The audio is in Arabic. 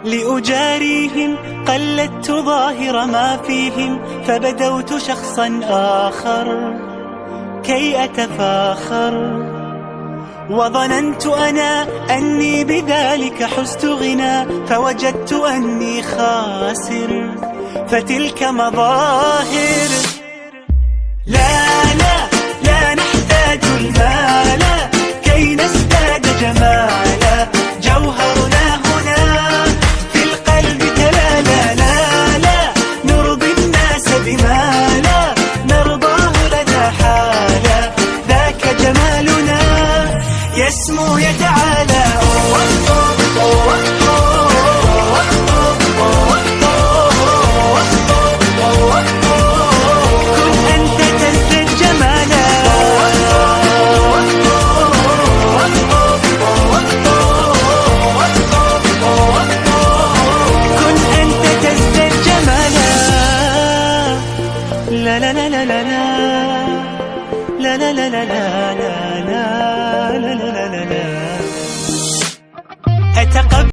لأجاريهم قلدت ظاهر ما فيهم، فبدوت شخصا آخر كي أتفاخر، وظننت أنا أني بذلك حزت غنى، فوجدت أني خاسر، فتلك مظاهر. لا لا لا نحتاج المال كي نزداد جمالا، جوهرنا هنا في القلب تلالا. لا لا نرضي الناس بما لا نرضاه لنا حالا، ذاك جمالنا يسمو يتعالى. لا لا لا لا لا لا لا لا لا لا لا لا لا لا لا لا لا.